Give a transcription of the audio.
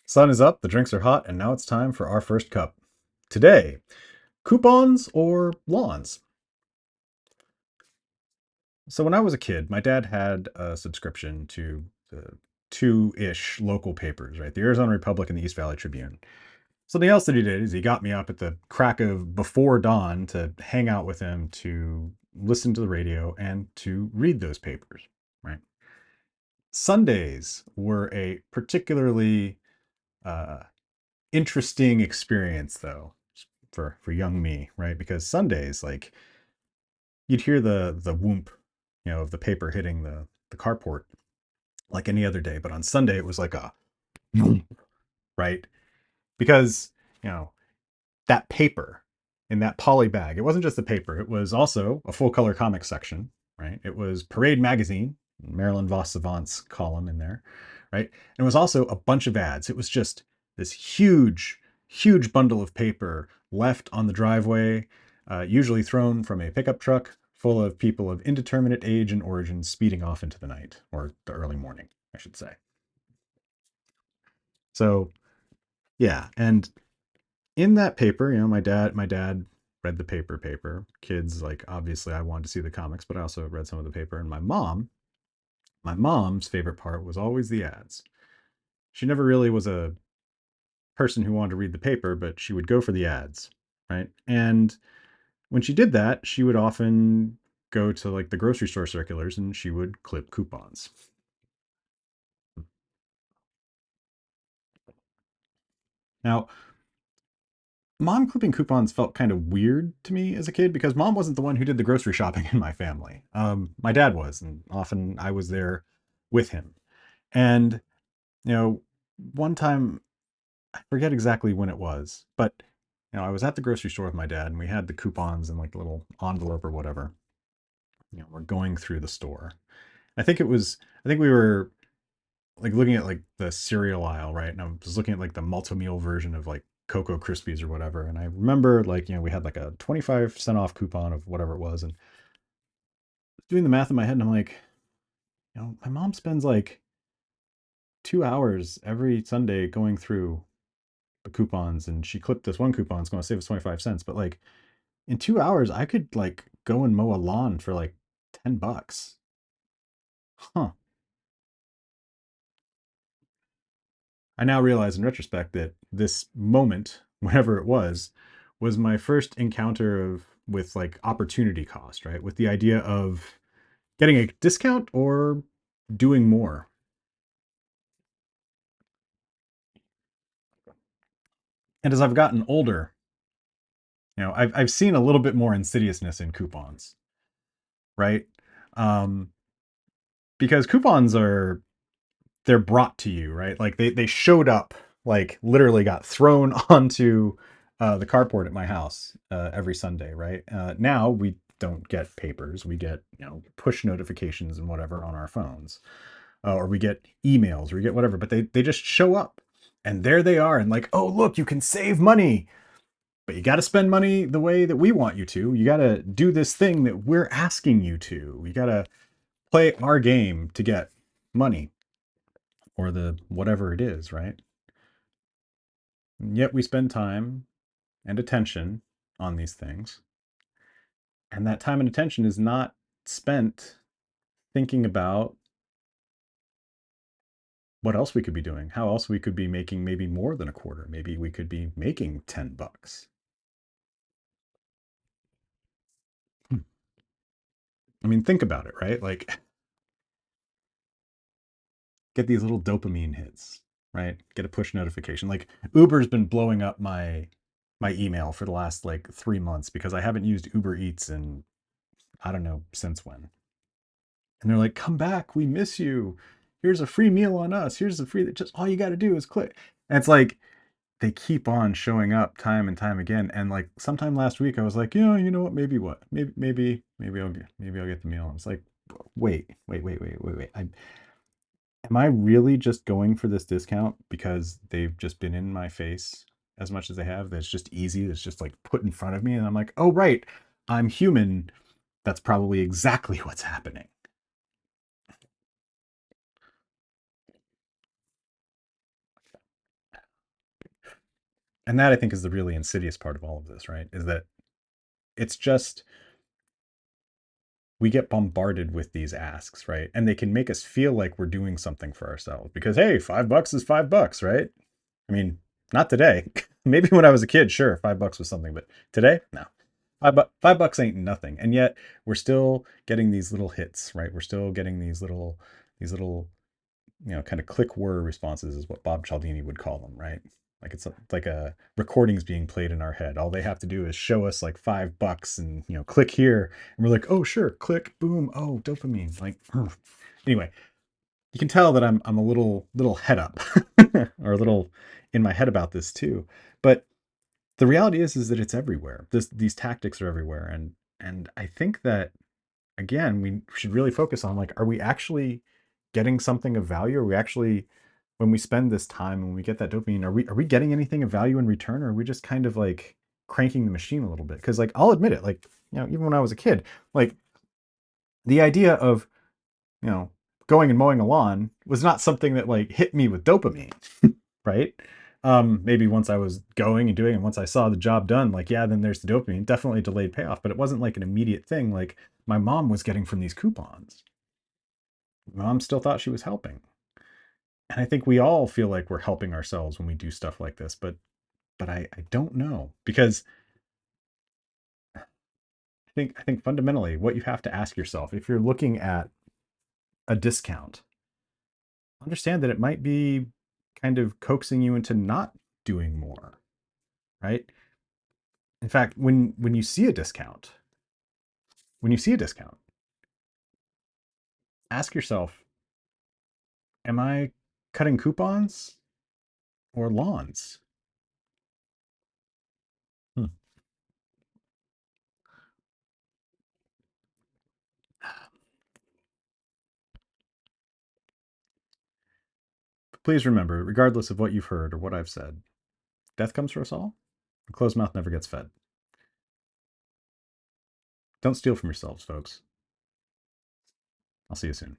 Sun is up, the drinks are hot, and now it's time for our first cup. Today, coupons or lawns? So when I was a kid, my dad had a subscription to the two-ish local papers, right? The Arizona Republic and the East Valley Tribune. Something else that he did is he got me up at the crack of before dawn to hang out with him to listen to the radio and to read those papers, right? Sundays were a particularly uh, interesting experience, though, for young me, right? Because Sundays, like, you'd hear the whoomp, of the paper hitting the carport like any other day, but on Sunday it was like a whoomp, right? Because you know that paper in that poly bag, it wasn't just the paper; it was also a full color comic section, right? It was Parade magazine, Marilyn Vos Savant's column in there, right? And it was also a bunch of ads. It was just this huge bundle of paper left on the driveway, usually thrown from a pickup truck full of people of indeterminate age and origin speeding off into the night, or the early morning, I should say. So yeah, and in that paper, my dad read the paper. Kids, like, obviously I wanted to see the comics, but I also read some of the paper. And my mom's favorite part was always the ads. She never really was a person who wanted to read the paper, but she would go for the ads, right? And when she did that, she would often go to, like, the grocery store circulars and she would clip coupons. Now, mom clipping coupons felt kind of weird to me as a kid because mom wasn't the one who did the grocery shopping in my family. My dad was, and often I was there with him. And, you know, one time, I forget exactly when it was, but, I was at the grocery store with my dad and we had the coupons in, like, a little envelope or whatever. We're going through the store. I think we were, like, looking at, like, the cereal aisle, right? And I was looking at, like, the multi-meal version of, like, Cocoa Krispies or whatever. And I remember, like, we had like a 25% off coupon of whatever it was. And doing the math in my head, and I'm like, my mom spends like 2 hours every Sunday going through the coupons, and she clipped this one coupon. It's going to save us 25 cents. But, like, in 2 hours, I could, like, go and mow a lawn for like $10. Huh. I now realize in retrospect that this moment, whenever it was my first encounter of with, like, opportunity cost, right? With the idea of getting a discount or doing more. And as I've gotten older, I've seen a little bit more insidiousness in coupons, right? Um, because coupons they're brought to you, right? Like, they showed up, like, literally got thrown onto the carport at my house every Sunday, right? Now we don't get papers; we get, push notifications and whatever on our phones, or we get emails, or we get whatever. But they just show up, and there they are, and, like, oh, look, you can save money, but you got to spend money the way that we want you to. You got to do this thing that we're asking you to. You got to play our game to get money, or the whatever it is, right? And yet we spend time and attention on these things. And that time and attention is not spent thinking about what else we could be doing, how else we could be making maybe more than a quarter. Maybe we could be making $10. I mean, think about it, right? Like, get these little dopamine hits, right? Get a push notification. Like, Uber's been blowing up my email for the last, like, 3 months because I haven't used Uber Eats in, I don't know since when. And they're like, "Come back, we miss you. Here's a free meal on us. Here's a free, just all you got to do is click." And it's like they keep on showing up time and time again. And, like, sometime last week I was like, "Yeah, you know what? Maybe I'll get the meal." And it's like, wait. Am I really just going for this discount because they've just been in my face as much as they have? That's just easy. That's just, like, put in front of me. And I'm like, "Oh, right. I'm human." That's probably exactly what's happening. And that I think is the really insidious part of all of this, right? Is that it's just we get bombarded with these asks, right? And they can make us feel like we're doing something for ourselves because hey, $5 is $5, right? I mean, not today. Maybe when I was a kid, sure, $5 was something, but today, no. $5 ain't nothing. And yet we're still getting these little hits, right? We're still getting these little kind of click whir responses is what Bob Cialdini would call them, right? Like it's like a recordings being played in our head. All they have to do is show us like $5 and click here, and we're like, oh sure, click, boom, oh dopamine. Like anyway, you can tell that I'm a little head up or a little in my head about this too. But the reality is that it's everywhere. These tactics are everywhere, and I think that again, we should really focus on like, are we actually getting something of value? Are we actually, when we spend this time, when we get that dopamine, are we getting anything of value in return, or are we just kind of like cranking the machine a little bit? Because like I'll admit it, like even when I was a kid, like the idea of you know going and mowing a lawn was not something that like hit me with dopamine, right? Maybe once I was going and doing it, and once I saw the job done, like yeah, then there's the dopamine, definitely delayed payoff, but it wasn't like an immediate thing like my mom was getting from these coupons. Mom still thought she was helping. And I think we all feel like we're helping ourselves when we do stuff like this, but I don't know because I think fundamentally what you have to ask yourself if you're looking at a discount, understand that it might be kind of coaxing you into not doing more, right? In fact, when you see a discount, when you see a discount, ask yourself, am I cutting coupons or lawns? Hmm. Please remember, regardless of what you've heard or what I've said, death comes for us all. A closed mouth never gets fed. Don't steal from yourselves, folks. I'll see you soon.